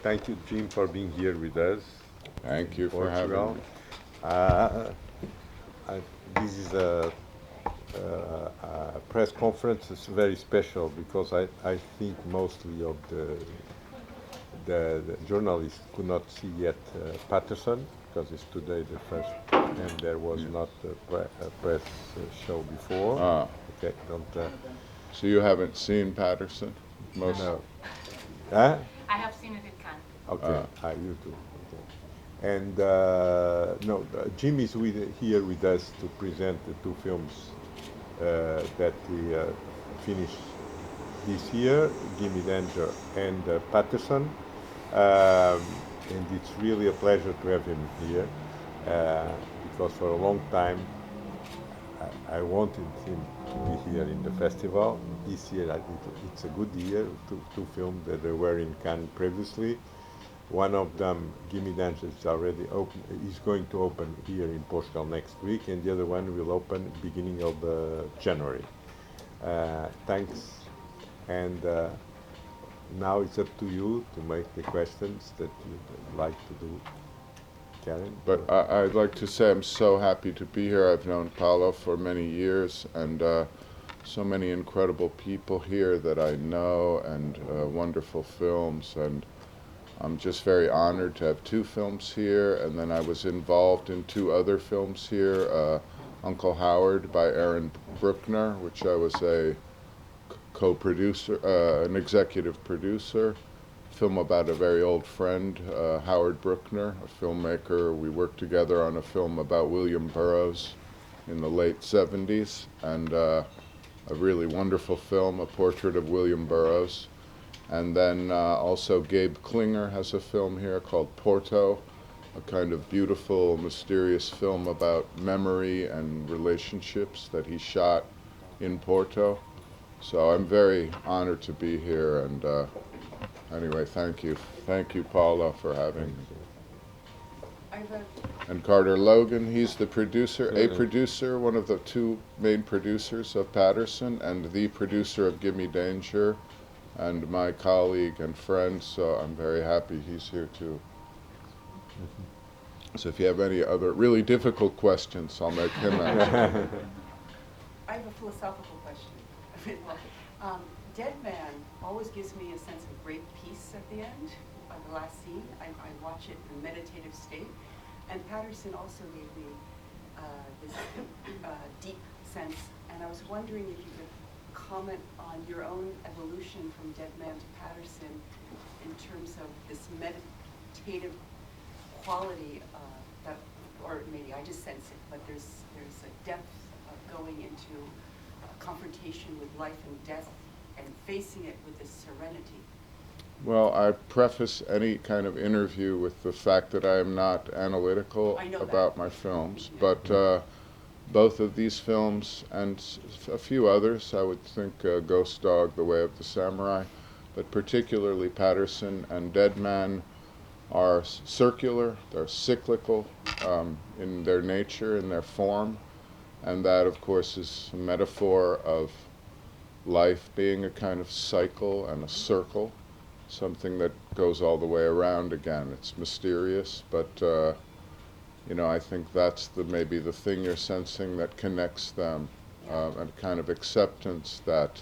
Thank you, Jim, for being here with us Thank in you for having Portugal. me. Uh, this is a press conference. It's very special because I think mostly of the journalists could not see yet Patterson because it's today the first, and there was Yeah. not a press show before. Ah, Okay, don't so you haven't seen Patterson? Most. no. Huh? I have seen it at Cannes. Okay, you too. Okay. And no, Jim is here with us to present the two films that we finished this year, Gimme Danger and Patterson. And it's really a pleasure to have him here because for a long time I wanted him to be here in the festival. This year it's a good year. Two films that were in Cannes previously. One of them, Gimme Dance, is already open. Is going to open here in Portugal next week, and the other one will open beginning of January. Thanks, and now it's up to you to make the questions that you'd like to do, Karen. But I'd like to say I'm so happy to be here. I've known Paulo for many years, and so many incredible people here that I know, and wonderful films. And I'm just very honored to have two films here. And then I was involved in two other films here, Uncle Howard by Aaron Bruckner, which I was a co-producer, an executive producer. Film about a very old friend, Howard Bruckner, a filmmaker. We worked together on a film about William Burroughs in the late 70s, and a really wonderful film, a portrait of William Burroughs. And then also Gabe Klinger has a film here called Porto, a kind of beautiful, mysterious film about memory and relationships that he shot in Porto. So I'm very honored to be here, and anyway, thank you. Thank you, Paula, for having me. And Carter Logan, he's the producer, one of the two main producers of Patterson, and the producer of Gimme Danger, and my colleague and friend, so I'm very happy he's here too. So if you have any other really difficult questions, I'll make him answer. I have a philosophical question. Dead Man always gives me a sense of great peace at the end, the last scene. I watch it in a meditative state. And Patterson also gave me this deep sense. And I was wondering if you could comment on your own evolution from Dead Man to Patterson in terms of this meditative quality that, or maybe I just sense it, but there's a depth of going into confrontation with life and death and facing it with this serenity. Well, I preface any kind of interview with the fact that I am not analytical about my films, but both of these films and a few others, I would think Ghost Dog, The Way of the Samurai, but particularly Patterson and Dead Man, are circular, they're cyclical in their nature, in their form, and that, of course, is a metaphor of life being a kind of cycle and a circle, something that goes all the way around again. It's mysterious, but I think that's maybe the thing you're sensing that connects them, and a kind of acceptance that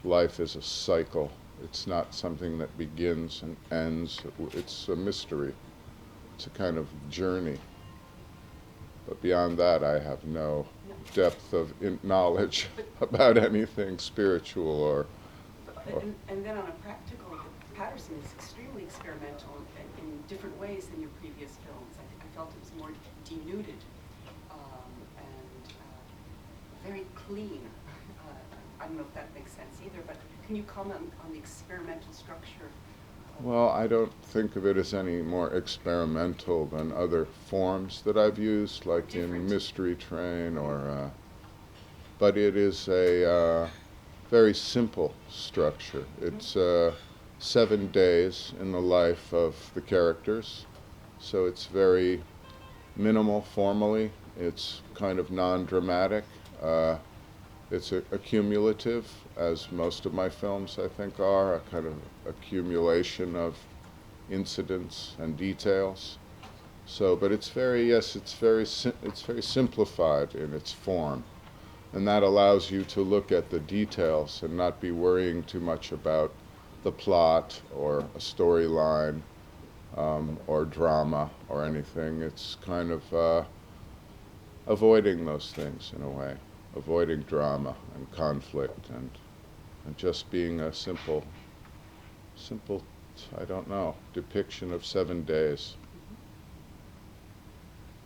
life is a cycle. It's not something that begins and ends. It's a mystery. It's a kind of journey. But beyond that, I have no depth of knowledge about anything spiritual or and then on a practical, Patterson is extremely experimental in different ways than your previous films. I felt it was more denuded and very clean. I don't know if that makes sense either, but can you comment on the experimental structure? Well, I don't think of it as any more experimental than other forms that I've used, like in Mystery Train, or. But it is a very simple structure. It's 7 days in the life of the characters, so it's very minimal formally. It's kind of non-dramatic. It's accumulative, as most of my films, I think, are, a kind of accumulation of incidents and details. So, but it's very, yes, it's very simplified in its form, and that allows you to look at the details and not be worrying too much about the plot or a storyline or drama or anything. It's kind of avoiding those things in a way, avoiding drama and conflict, and just being a simple, I don't know, depiction of 7 days.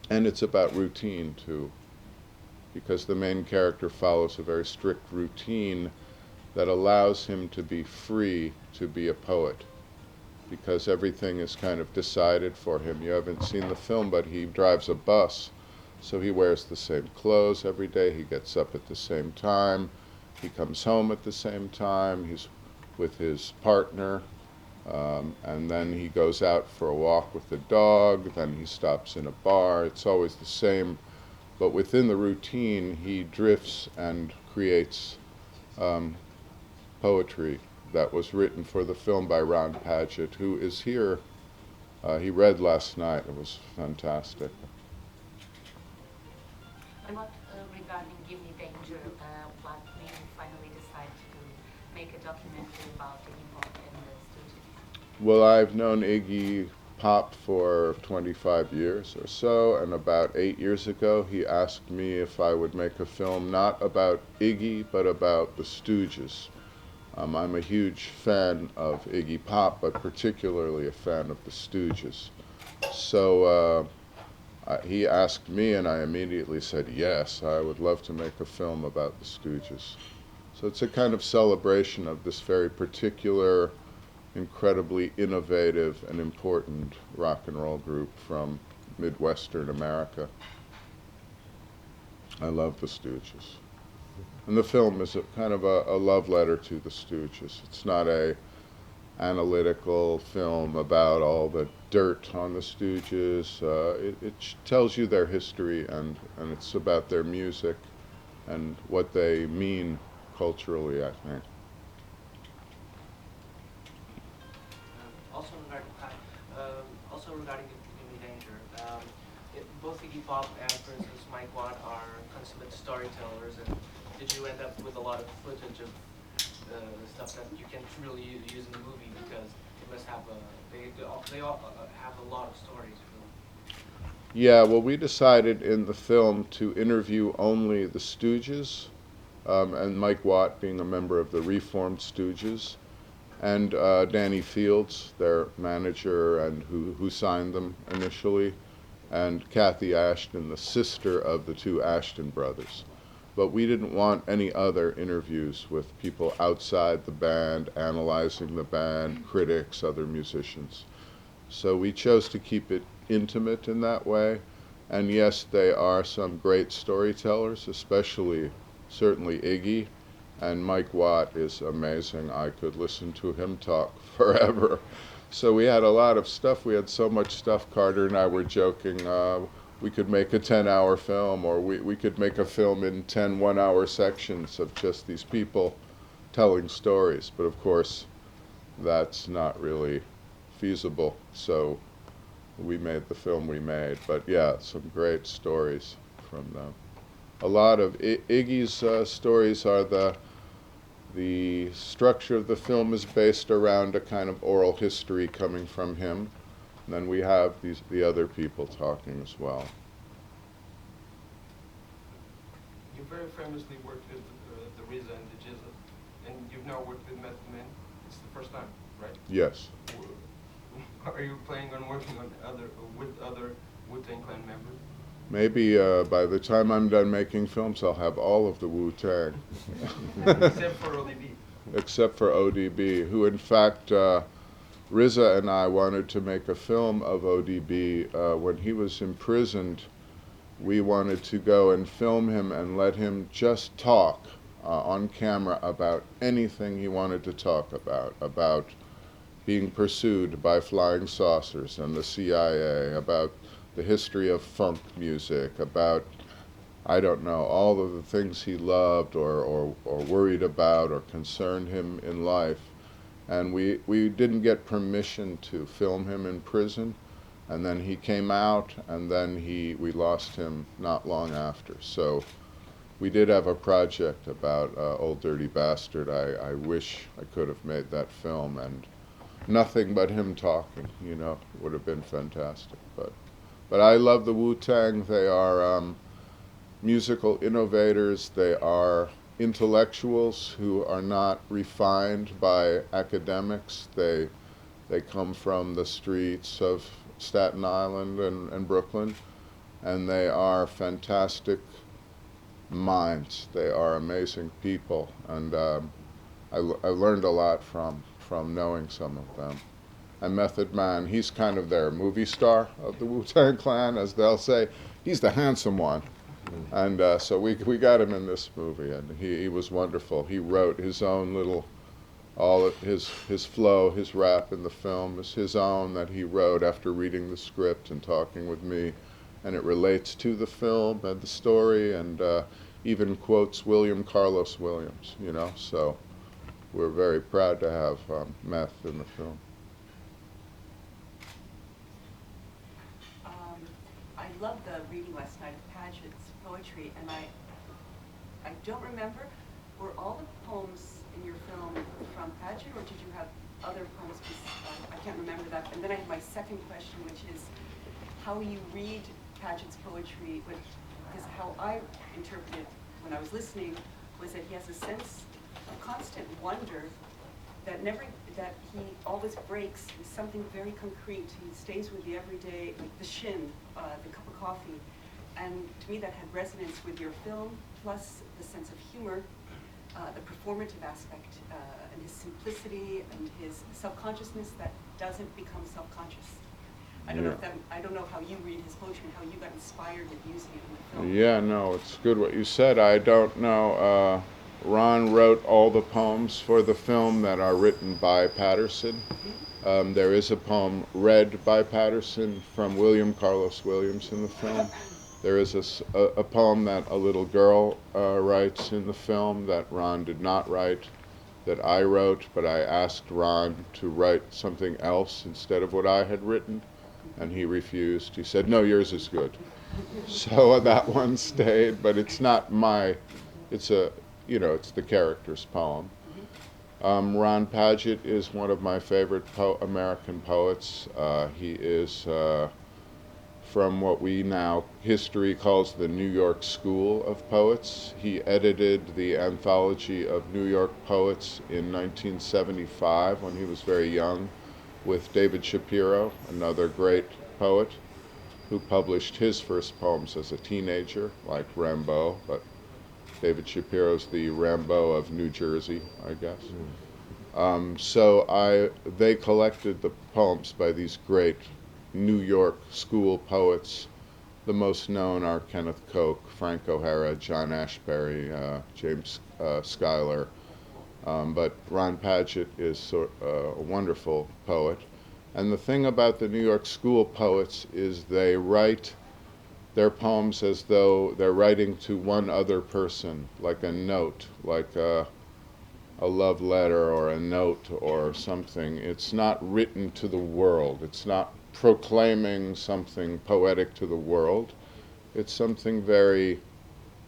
And it's about routine too, because the main character follows a very strict routine that allows him to be free to be a poet, because everything is kind of decided for him. You haven't seen the film, but he drives a bus, so he wears the same clothes every day, he gets up at the same time, he comes home at the same time, he's with his partner, and then he goes out for a walk with the dog, then he stops in a bar. It's always the same, but within the routine he drifts and creates poetry that was written for the film by Ron Padgett, who is here. He read last night. It was fantastic. And what regarding Give Me Danger, what made you finally decide to make a documentary about Iggy Pop and the Stooges? Well, I've known Iggy Pop for 25 years or so, and about 8 years ago he asked me if I would make a film not about Iggy, but about the Stooges. I'm a huge fan of Iggy Pop, but particularly a fan of the Stooges. So he asked me, and I immediately said yes, I would love to make a film about the Stooges. So it's a kind of celebration of this very particular, incredibly innovative and important rock and roll group from Midwestern America. I love the Stooges. And the film is a kind of a love letter to the Stooges. It's not a analytical film about all the dirt on the Stooges. It tells you their history, and it's about their music and what they mean culturally, I think. Also regarding Give Me Danger, both Iggy Pop and, for instance, Mike Watt are consummate storytellers, and did you end up with a lot of footage of stuff that you can really use in the movie, because they must have they all have a lot of stories. Yeah, well, we decided in the film to interview only the Stooges, and Mike Watt being a member of the reformed Stooges, and Danny Fields, their manager and who signed them initially, and Kathy Ashton, the sister of the two Ashton brothers. But we didn't want any other interviews with people outside the band, analyzing the band, critics, other musicians. So we chose to keep it intimate in that way. And yes, they are some great storytellers, especially certainly Iggy. And Mike Watt is amazing. I could listen to him talk forever. So we had a lot of stuff. We had so much stuff. Carter and I were joking. We could make a 10-hour film, or we could make a film in 10 one-hour sections of just these people telling stories. But of course, that's not really feasible. So we made the film we made. But yeah, some great stories from them. A lot of Iggy's stories are the structure of the film is based around a kind of oral history coming from him. And then we have the other people talking as well. You very famously worked with the RZA and the GZA, and you've now worked with Method Man. It's the first time, right? Yes. Are you planning on working on with other Wu-Tang Clan members? Maybe by the time I'm done making films, I'll have all of the Wu-Tang. Except for ODB. Except for ODB, who in fact, RZA and I wanted to make a film of ODB. When he was imprisoned, we wanted to go and film him and let him just talk on camera about anything he wanted to talk about being pursued by flying saucers and the CIA, about the history of funk music, about, I don't know, all of the things he loved or worried about or concerned him in life. And we didn't get permission to film him in prison, and then he came out, and then we lost him not long after. So we did have a project about Old Dirty Bastard. I wish I could have made that film, and nothing but him talking, you know, would have been fantastic. But I love the Wu-Tang. They are musical innovators. They are intellectuals who are not refined by academics. They come from the streets of Staten Island and Brooklyn, and they are fantastic minds. They are amazing people, and I learned a lot from knowing some of them. And Method Man, he's kind of their movie star of the Wu-Tang Clan, as they'll say. He's the handsome one. And so we got him in this movie, and he was wonderful. He wrote his own little, all of his flow, his rap in the film is his own, that he wrote after reading the script and talking with me, and it relates to the film and the story, and even quotes William Carlos Williams, you know. So we're very proud to have Meth in the film. I loved the reading last night of Paget's poetry, and I don't remember, were all the poems in your film from Paget, or did you have other poems? I can't remember that. And then I have my second question, which is how you read Paget's poetry, because how I interpreted when I was listening was that he has a sense of constant wonder that he always breaks with something very concrete. He stays with the everyday, like the shin, the cup of coffee. And to me that had resonance with your film, plus the sense of humor, the performative aspect, and his simplicity and his self-consciousness that doesn't become self-conscious. I don't know if I don't know how you read his poetry and how you got inspired with using it in the film. Yeah, no, it's good what you said. I don't know. Ron wrote all the poems for the film that are written by Patterson. There is a poem read by Patterson from William Carlos Williams in the film. There is a poem that a little girl writes in the film that Ron did not write, that I wrote, but I asked Ron to write something else instead of what I had written, and he refused. He said, "No, yours is good." So that one stayed, but it's not it's the character's poem. Ron Paget is one of my favorite American poets. He is from what we now, history calls the New York School of Poets. He edited the Anthology of New York Poets in 1975 when he was very young with David Shapiro, another great poet, who published his first poems as a teenager, like Rimbaud, but David Shapiro's the Rimbaud of New Jersey, I guess. So they collected the poems by these great New York school poets. The most known are Kenneth Koch, Frank O'Hara, John Ashbery, James Schuyler. But Ron Paget is a wonderful poet. And the thing about the New York school poets is they write their poems as though they're writing to one other person, like a note, like a love letter or a note or something. It's not written to the world. It's not proclaiming something poetic to the world. It's something very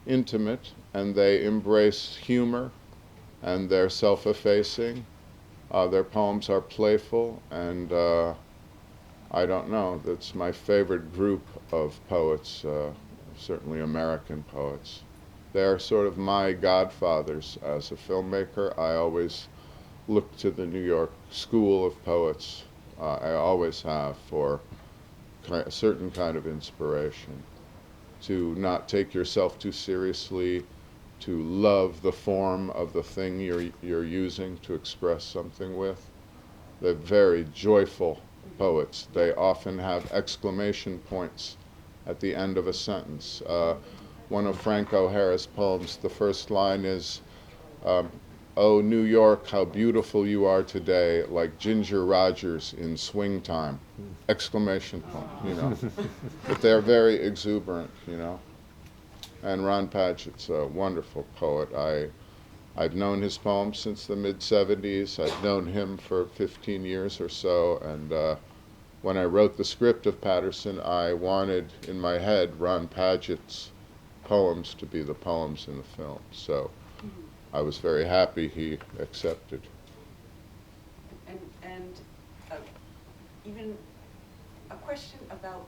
intimate, and they embrace humor, and they're self-effacing. Their poems are playful, and I don't know, that's my favorite group of poets, certainly American poets. They're sort of my godfathers as a filmmaker. I always look to the New York School of Poets. I always have, for a certain kind of inspiration, to not take yourself too seriously, to love the form of the thing you're using to express something with. They're very joyful poets. They often have exclamation points at the end of a sentence. One of Frank O'Hara's poems, the first line is, "Oh, New York, how beautiful you are today, like Ginger Rogers in Swing Time." Exclamation point, you know. But they're very exuberant, you know. And Ron Paget's a wonderful poet. I've known his poems since the mid-'70s. I've known him for 15 years or so, and when I wrote the script of Patterson, I wanted in my head Ron Padgett's poems to be the poems in the film. So I was very happy he accepted. And even a question about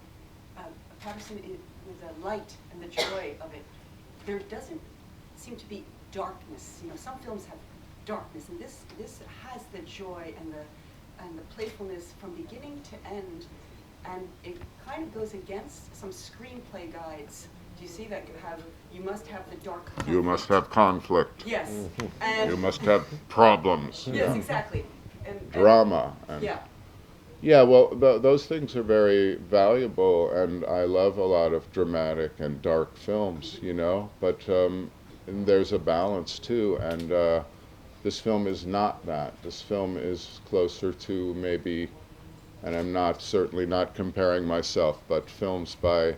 Patterson with the light and the joy of it. There doesn't seem to be darkness. You know, some films have darkness, and this has the joy and the playfulness from beginning to end, and it kind of goes against some screenplay guides. Do you see that you must have the dark conflict. You must have conflict. Yes. And You must have problems. yes, exactly. And Drama. And yeah. yeah, well, those things are very valuable, and I love a lot of dramatic and dark films, you know, but and there's a balance too, and this film is not that. This film is closer to maybe, and I'm certainly not comparing myself, but films by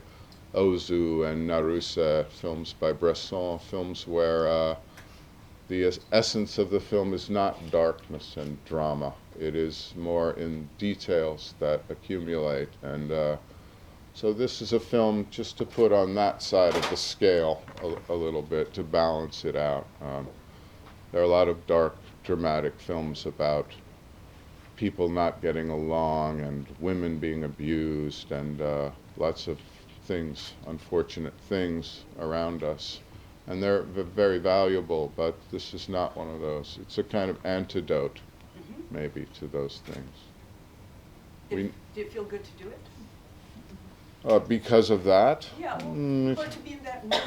Ozu and Narusa, films by Bresson, films where the essence of the film is not darkness and drama. It is more in details that accumulate, and so this is a film just to put on that side of the scale a little bit, to balance it out. There are a lot of dark, dramatic films about people not getting along and women being abused and lots of things, unfortunate things around us. And they're very valuable, but this is not one of those. It's a kind of antidote, maybe, to those things. Did it feel good to do it? Because of that? Yeah, or to be in that mode.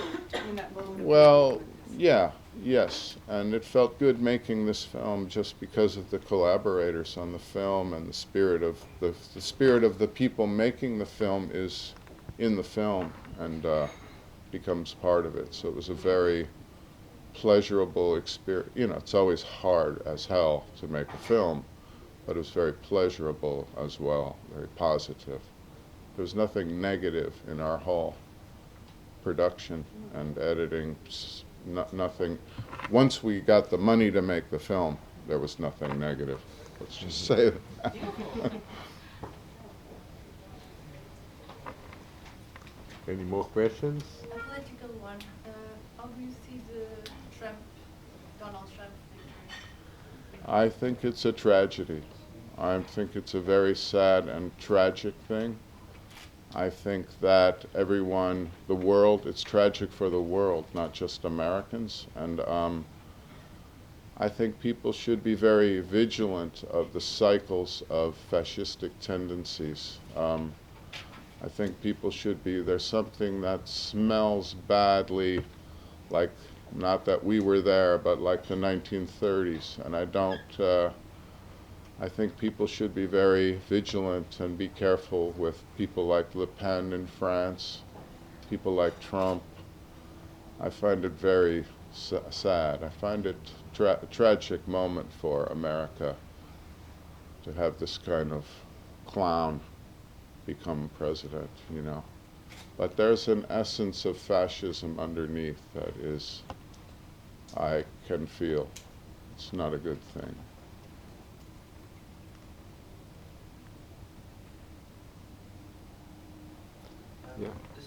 Of Well, doing this. yeah, yes. And it felt good making this film just because of the collaborators on the film, and the spirit of the people making the film is in the film and becomes part of it. So it was a very pleasurable experience. You know, it's always hard as hell to make a film, but it was very pleasurable as well, very positive. There was nothing negative in our whole production and editing, nothing. Once we got the money to make the film, there was nothing negative. Let's just say that. Any more questions? A political one. How do you see the Donald Trump victory? I think it's a tragedy. I think it's a very sad and tragic thing. I think that the world, it's tragic for the world, not just Americans. And I think people should be very vigilant of the cycles of fascistic tendencies. I think people should be, there's something that smells badly, like, not that we were there, but like the 1930s. And I think people should be very vigilant and be careful with people like Le Pen in France, people like Trump. I find it very sad. I find it a tragic moment for America to have this kind of clown become president, you know. But there's an essence of fascism underneath that is, I can feel. It's not a good thing. Yeah. This,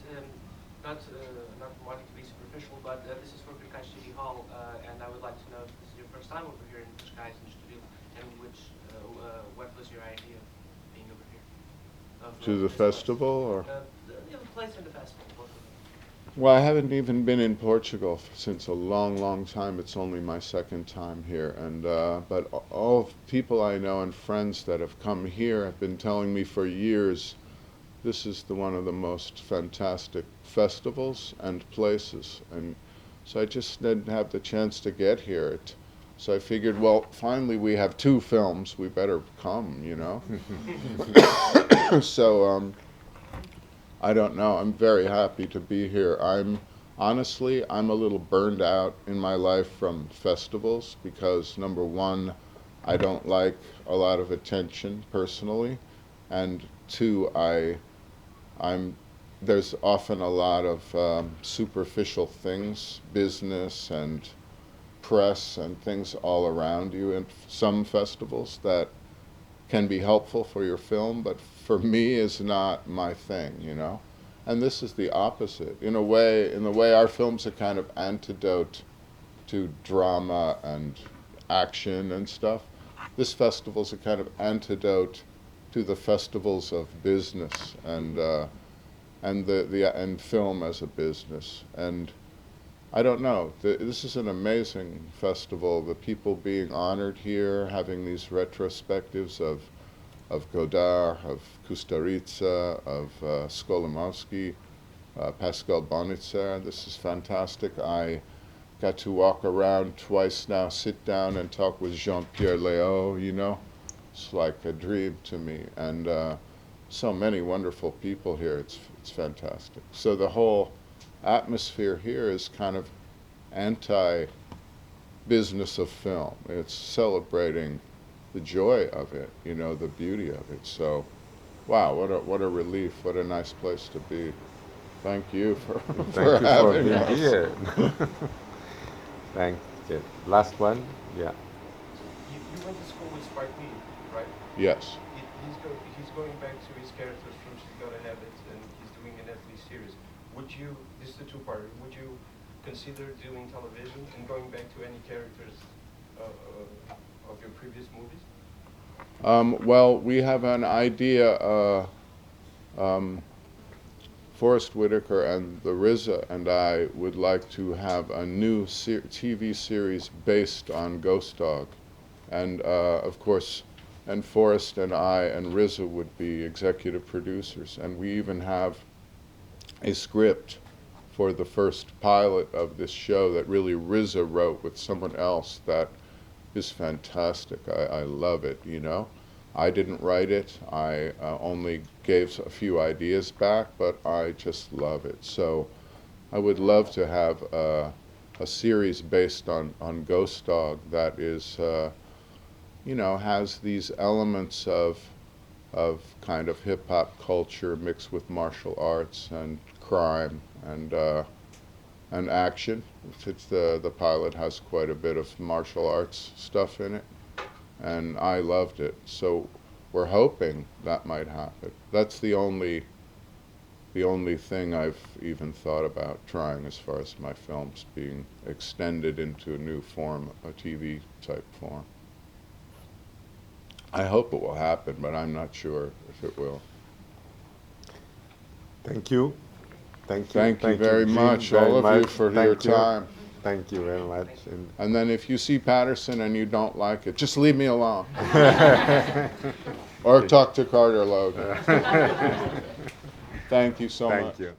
not wanting to be superficial, but this is for Prakash City Hall, and I would like to know if this is your first time over here in Prakash Studio, and what was your idea of being over here? To the festival, or? The place in the festival. Both of them. Well, I haven't even been in Portugal since a long, long time. It's only my second time here, and but all people I know and friends that have come here have been telling me for years, this is one of the most fantastic festivals and places. And so I just didn't have the chance to get here. So I figured, well, finally we have two films, we better come, you know. So I don't know, I'm very happy to be here. Honestly, I'm a little burned out in my life from festivals because, number one, I don't like a lot of attention personally, and two, there's often a lot of superficial things, business and press and things all around you in some festivals that can be helpful for your film, but for me is not my thing, you know? And this is the opposite. In a way, in the way our films are kind of antidote to drama and action and stuff, this festival's a kind of antidote to the festivals of business and film as a business. And I don't know, this is an amazing festival, the people being honored here, having these retrospectives of Godard, of Kusturica, of Skolimowski, Pascal Bonitzer. This is fantastic. I got to walk around twice now, sit down and talk with Jean-Pierre Léaud, you know. It's like a dream to me. And so many wonderful people here. It's fantastic. So the whole atmosphere here is kind of anti-business of film. It's celebrating the joy of it, you know, the beauty of it. So, wow, what a relief, what a nice place to be. Thank you for having us. Here. Thank you. Last one, yeah. You went to school with Spike Lee, right? Yes. He's going back to his characters from She's Gotta Have It, and he's doing a Netflix series. Would you, this is the two-parter, would you consider doing television and going back to any characters of your previous movies? Well, we have an idea, Forrest Whitaker and the RZA and I would like to have a new TV series based on Ghost Dog. And of course, and Forrest and I and RZA would be executive producers. And we even have a script for the first pilot of this show that really RZA wrote with someone else that is fantastic. I love it, you know. I didn't write it. I only gave a few ideas back, but I just love it. So I would love to have a series based on Ghost Dog that is, you know, has these elements of kind of hip-hop culture mixed with martial arts and crime and action. The pilot has quite a bit of martial arts stuff in it, and I loved it. So we're hoping that might happen. That's the only thing I've even thought about trying as far as my films being extended into a new form, a TV type form. I hope it will happen, but I'm not sure if it will. Thank you. Thank you. Thank you very Jim, much, very all of you, much. for Thank your you. time. Thank you very much. And then if you see Patterson and you don't like it, just leave me alone. Or talk to Carter Logan. Thank you so much. Thank you.